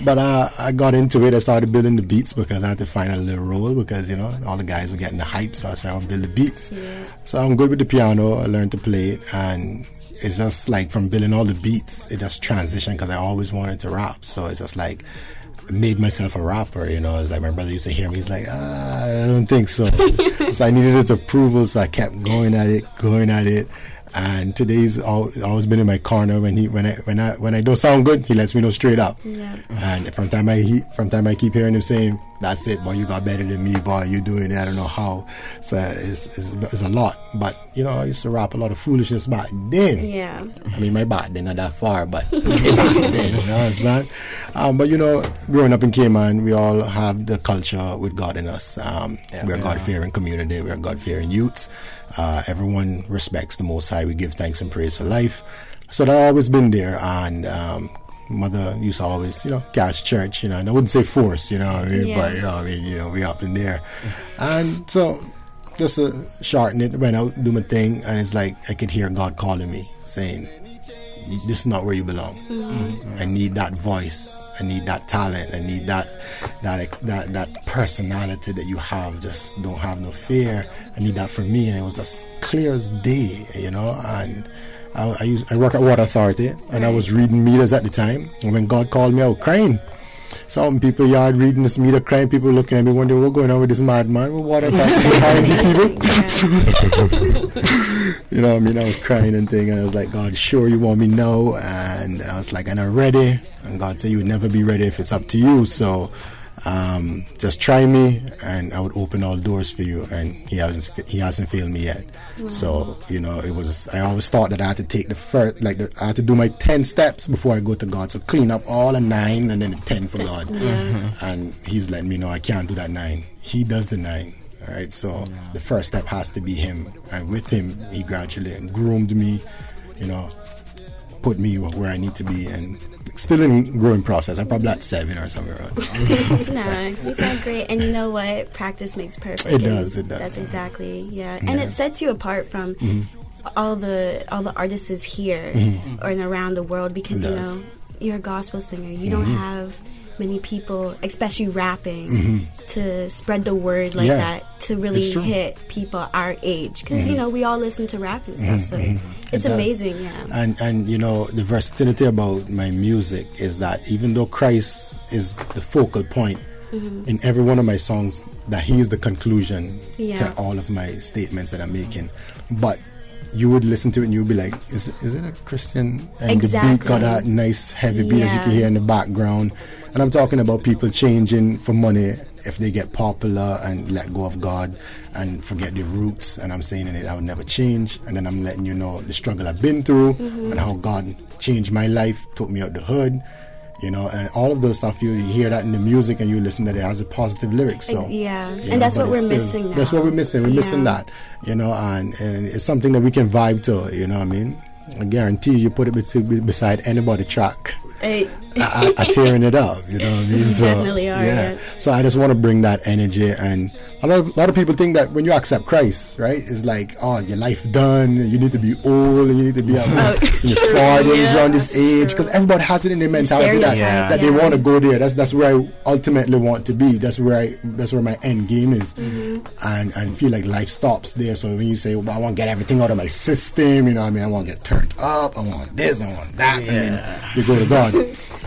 But I got into it. I started building the beats because I had to find a little role because all the guys were getting the hype, so I said I'll build the beats. Yeah. So I'm good with the piano. I learned to play it, and it's just like from building all the beats, it just transitioned because I always wanted to rap. So it's just like made myself a rapper, It's like my brother used to hear me. He's like, I don't think so. So I needed his approval, so I kept going at it. And today's always been in my corner. When I don't sound good, he lets me know straight up. Yeah. And from time I keep hearing him saying, "That's it, boy. You got better than me, boy. You doing it. I don't know how." So it's a lot. But I used to rap a lot of foolishness back then. Yeah. I mean, my back then not that far, but back then, it's not. But growing up in Cayman, we all have the culture with God in us. We're a God-fearing community. We're God-fearing youths. Everyone respects the Most High. We give thanks and praise for life. So that's always been there. And mother used to always, catch church, and I wouldn't say force, what I mean? Yeah. But, we up in there. And so just to shorten it, went out, do my thing, and it's like I could hear God calling me, saying, "This is not where you belong. I need that voice. I need that talent. I need that personality that you have. Just don't have no fear. I need that for me." And it was as clear as day, And I work at Water Authority, and I was reading meters at the time. And when God called me, I was crying. Some people yard reading this meter, crying. People looking at me, wondering what's going on with this madman. With Water Authority hiring these people. I was crying and thing, and I was like, "God, sure you want me now?" And I was like, "And I'm ready." And God said, "You would never be ready if it's up to you. So just try me, and I would open all doors for you." And He hasn't failed me yet. Wow. So it was. I always thought that I had to take the first, I had to do my 10 steps before I go to God. So clean up all the 9 and then the 10 for God. Yeah. And He's letting me know I can't do that 9. He does the 9. All right, so the first step has to be Him, and with Him, He gradually groomed me, put me where I need to be, and still in growing process. I'm probably at 7 or something around. No, you sound great, and you know what? Practice makes perfect. It does. That's exactly, and it sets you apart from all the artists here or around the world because you're a gospel singer. You don't have many people, especially rapping, to spread the word like that, to really hit people our age. Because, we all listen to rap and stuff, so it's amazing, And the versatility about my music is that even though Christ is the focal point in every one of my songs, that He is the conclusion to all of my statements that I'm making. But you would listen to it and you would be like, is it a Christian? And the beat got that nice heavy beat as you can hear in the background. And I'm talking about people changing for money if they get popular and let go of God and forget their roots, and I'm saying it, I would never change. And then I'm letting you know the struggle I've been through and how God changed my life, took me out the hood, you know, and all of those stuff. You hear that in the music and you listen that it has a positive lyrics. So and that's what we're missing now. That's what we're missing. We're missing that, you know, and it's something that we can vibe to, you know what I mean? I guarantee you put it beside anybody track. I tearing it up, you know what I mean? So, definitely are. Yeah. So I just want to bring that energy, and a lot of people think that when you accept Christ, right, it's like, oh, your life done. You need to be old, and you need to be in your 40s around this age, because everybody has it in their mentality that they want to go there. That's where I ultimately want to be. That's where my end game is, and feel like life stops there. So when you say, well, I want to get everything out of my system, you know what I mean? I want to get turned up. I want this. I want that. And then you go to God.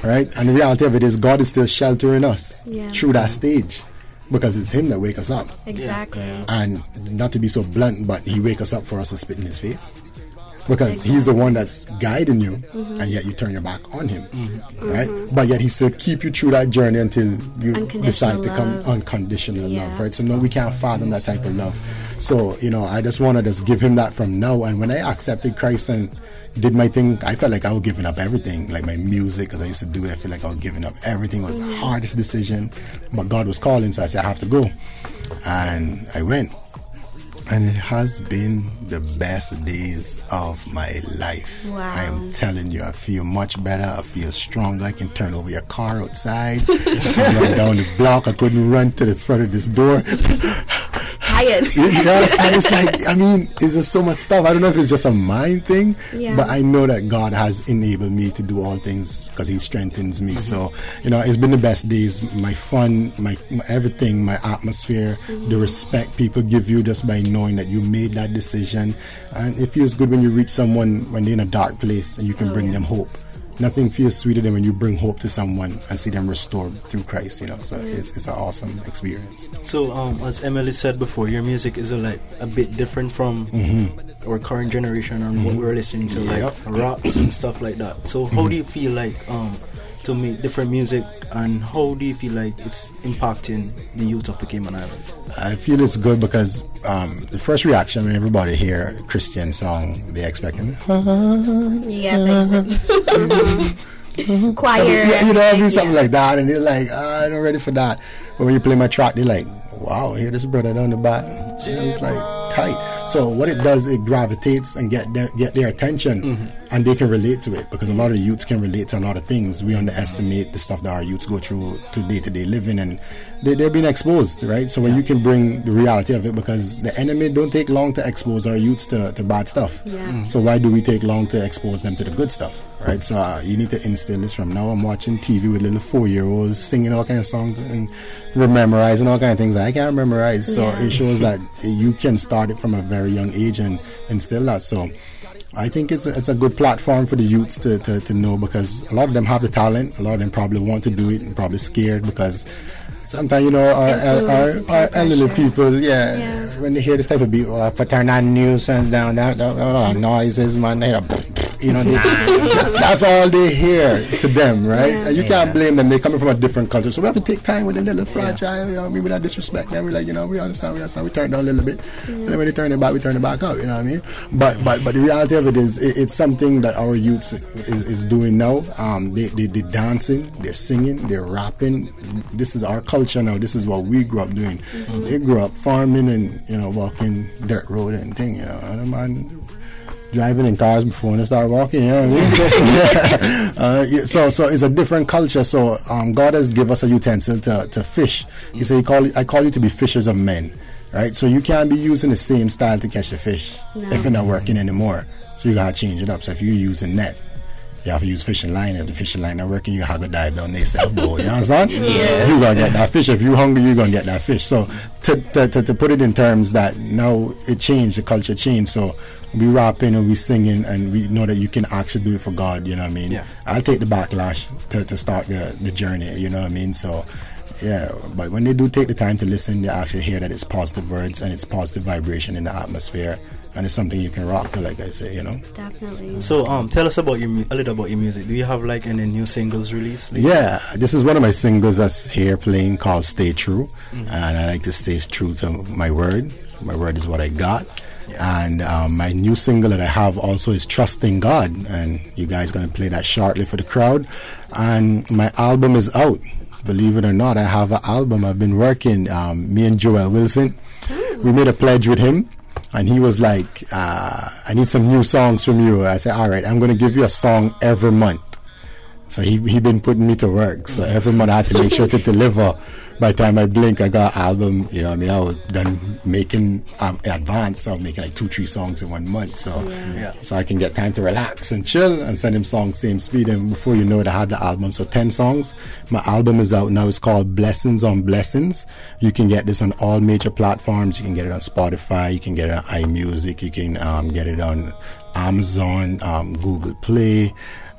Right? And the reality of it is God is still sheltering us through that stage, because it's Him that wake us up. Exactly. And not to be so blunt, but He wake us up for us to spit in His face, because He's the one that's guiding you, and yet you turn your back on Him, right? But yet He still keep you through that journey until you decide to come unconditional love, right? So no, we can't fathom that type of love. So, you know, I just want to just give Him that from now. And when I accepted Christ and did my thing, I felt like I was giving up everything, like my music, because I used to do it. I feel like I was giving up everything. It was the hardest decision, but God was calling, so I said I have to go, and I went. And it has been the best days of my life. Wow. I am telling you, I feel much better. I feel stronger. I can turn over your car outside. I can run down the block. I couldn't run to the front of this door. Tired. Yes, I was like, I mean, it's just so much stuff. I don't know if it's just a mind thing, but I know that God has enabled me to do all things because He strengthens me. So, you know, it's been the best days. My fun, my everything, my atmosphere, the respect people give you just by knowing that you made that decision. And it feels good when you reach someone when they're in a dark place and you can bring them hope. Nothing feels sweeter than when you bring hope to someone and see them restored through Christ, you know. So it's an awesome experience. So as Emily said before, your music is like a bit different from our current generation and what we're listening to, like raps and stuff like that. So how do you feel like to make different music, and how do you feel like it's impacting the youth of the Cayman Islands? I feel it's good because the first reaction when everybody hear a Christian song, they expecting choir, you know, I mean, something like that, and they're like, I'm not ready for that. But when you play my track, they're like, wow, hear this brother down the back. It's like tight. So what it does, it gravitates and get their attention, and they can relate to it, because a lot of youths can relate to a lot of things. We underestimate the stuff that our youths go through to day-to-day living, and they're being exposed, right? So when you can bring the reality of it, because the enemy don't take long to expose our youths to bad stuff. So why do we take long to expose them to the good stuff, right? So you need to instill this from now. I'm watching TV with little 4-year-olds singing all kinds of songs and memorizing all kinds of things that I can't memorize. So it shows that you can start it from a very young age and instill that. So I think it's a good platform for the youths to know, because a lot of them have the talent. A lot of them probably want to do it and probably scared, because sometimes, you know, our elderly people, when they hear this type of beat, put turn on news and down noises, man, you know, that's all they hear to them, right? And you can't blame them. They're coming from a different culture, so we have to take time with a little fragile. You know, we not disrespect them. We're like, you know, we understand. We turn down a little bit, and then when they turn it back, we turn it back up. You know what I mean? But the reality of it is, it's something that our youths is doing now. They're dancing, they're singing, they're rapping. This is our culture now. This is what we grew up doing. They grew up farming and, you know, walking dirt road and thing. You know, and man driving in cars before they start walking. You know what I mean? So it's a different culture. So God has given us a utensil to fish. He said, I call you to be fishers of men. Right? So you can't be using the same style to catch a fish if you're not working anymore. So you gotta change it up. So if you're using net, you have to use fishing line. If the fishing line not working, you have to dive down there yourself. You understand? You're gonna get that fish. If you're hungry, you're gonna get that fish. So to put it in terms that now it changed, the culture changed. So we rapping and we singing, and we know that you can actually do it for God. You know what I mean? I'll take the backlash to start the journey. You know what I mean? So but when they do take the time to listen, they actually hear that it's positive words and it's positive vibration in the atmosphere. and it's something you can rock to, like I say, Definitely. So, tell us about a little about your music. Do you have like any new singles released? Yeah, this is one of my singles that's here playing called Stay True, and I like to stay true to my word. My word is what I got. And my new single that I have also is Trusting God, and you guys going to play that shortly for the crowd. And my album is out. Believe it or not, I have an album. I've been working, me and Joel Wilson. We made a pledge with him, and he was like, I need some new songs from you. I said, all right, I'm going to give you a song every month. So he been putting me to work. So every month I had to make sure to deliver. By the time I blink, I got an album. I was done making advance. I was making like 2-3 songs in 1 month. So I can get time to relax and chill and send him songs same speed. And before you know it, I had the album. So 10 songs. My album is out now. It's called Blessings on Blessings. You can get this on all major platforms. You can get it on Spotify. You can get it on iMusic. You can get it on Amazon, Google Play.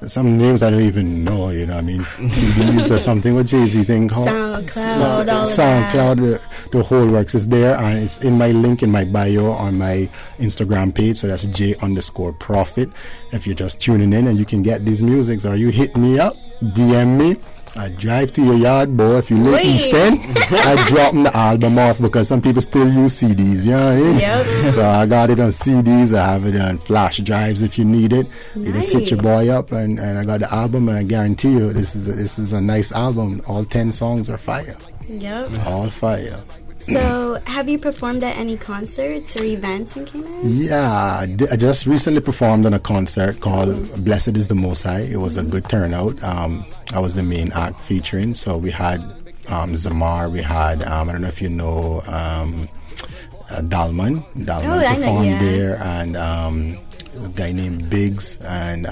Some names I don't even know, TVs or something. What Jay-Z thing called? SoundCloud, the whole works is there, and it's in my link in my bio on my Instagram page. So that's J_Prophet. If you're just tuning in, and you can get these musics, or you hit me up, DM me. I drive to your yard, boy. If you live East End, I drop the album off because some people still use CDs, So I got it on CDs. I have it on flash drives if you need it. You just hit your boy up, and I got the album, and I guarantee you this is a nice album. All 10 songs are fire. Yep. All fire. So, have you performed at any concerts or events in Cayman? Yeah, I just recently performed on a concert called Blessed is the Most High. It was a good turnout. I was the main act featuring. So we had Zamar, we had, I don't know if you know, Dalman. Dalman performed there, and a guy named Biggs, and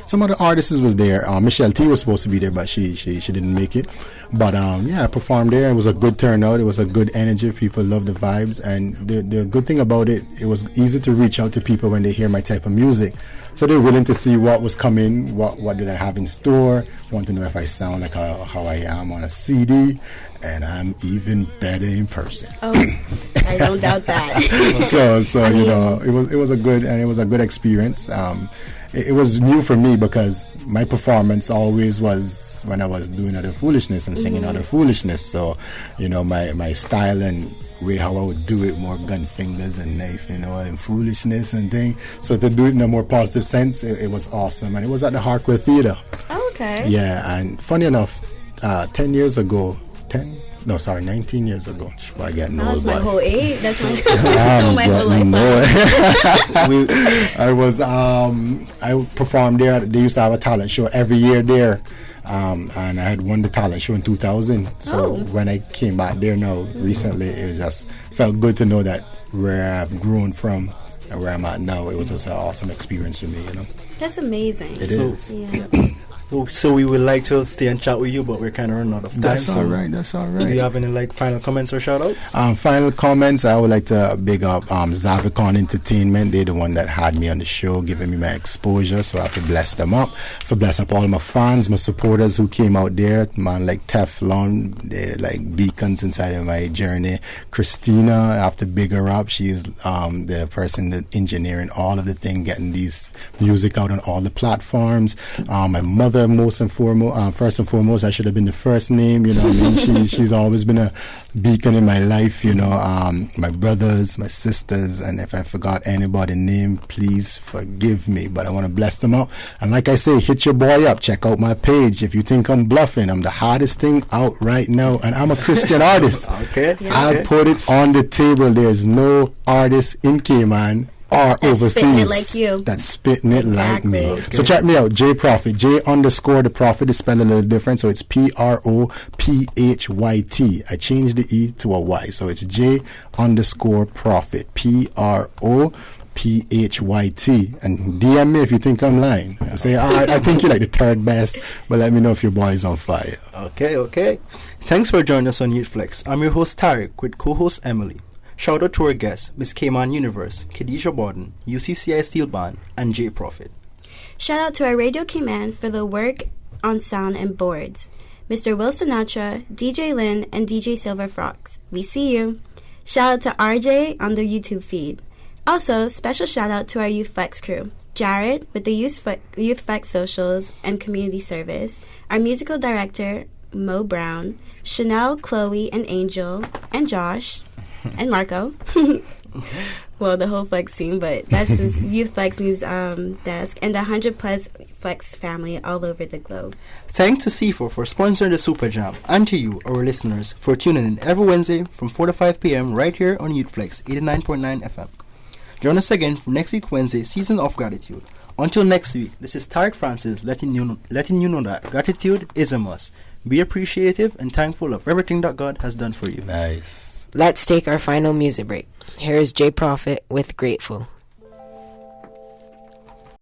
some other artists was there. Michelle T was supposed to be there, but she didn't make it. But I performed there. It was a good turnout. It was a good energy. People loved the vibes, and the good thing about it, it was easy to reach out to people when they hear my type of music. So they're willing to see what was coming, what did I have in store, want to know if I sound like how I am on a CD, and I'm even better in person. Oh, I don't doubt that. So it was a good experience. It was new for me because my performance always was when I was doing other foolishness and singing other foolishness. So, my style and way how I would do it, more gun fingers and knife, and foolishness and thing. So to do it in a more positive sense, it was awesome. And it was at the Hartwell Theatre. Oh, okay. Yeah, and funny enough, 19 years ago, I get no. That's my whole age. That's my whole life. I performed there. They used to have a talent show every year there. And I had won the talent show in 2000. So when I came back there now recently, it just felt good to know that where I've grown from and where I'm at now, it was just an awesome experience for me, That's amazing. It is. Yeah. So we would like to stay and chat with you, but we're kind of running out of time. That's all right. Do you have any final comments or shout outs? Final comments, I would like to big up Zavicon Entertainment. They're the one that had me on the show, giving me my exposure, so I have to bless them up. For bless up all my fans, my supporters who came out there, man, like Teflon, they're like beacons inside of my journey. Christina, I have to big her up. She's the person that engineering all of the thing, getting these music out on all the platforms. My mother, first and foremost, I should have been the first name, she's always been a beacon in my life, my brothers, my sisters, and if I forgot anybody's name, please forgive me, but I want to bless them up. And like I say, hit your boy up, check out my page. If you think I'm bluffing, I'm the hottest thing out right now, and I'm a Christian artist. Okay. I'll put it on the table. There's no artist in Cayman or overseas that's spitting it like me. Okay. So check me out, J_Prophet. J_ the Prophet is spelled a little different, so it's PROPHYT. I changed the E to a Y, so it's J_Prophet. PROPHYT. And DM me if you think I'm lying. I say, I think you're like the third best, but let me know if your boy is on fire. Okay. Thanks for joining us on YouthFlex. I'm your host Tarek with co-host Emily. Shout out to our guests, Miss Cayman Universe, Khadijah Borden, UCCI Steel Band, and J_Prophet. Shout out to our Radio Cayman for the work on sound and boards. Mr. Will Sinatra, DJ Lynn, and DJ Silver Frogs. We see you. Shout out to RJ on the YouTube feed. Also, special shout out to our Youth Flex crew. Jared with the Youth Flex Socials and Community Service, our musical director, Mo Brown, Chanel, Chloe, and Angel, and Josh, and Marco. Well, the whole Flex team, but that's just Youth Flex News Desk, and the 100 plus Flex family all over the globe. Thanks to C4 for sponsoring the Super Jam, and to you, our listeners, for tuning in every Wednesday from 4 to 5 p.m. right here on Youth Flex 89.9 FM. Join us again for next week Wednesday, Season of Gratitude. Until next week, this is Tarek Francis letting you know that gratitude is a must. Be appreciative and thankful of everything that God has done for you. Let's take our final music break. Here is J Prophet with Grateful.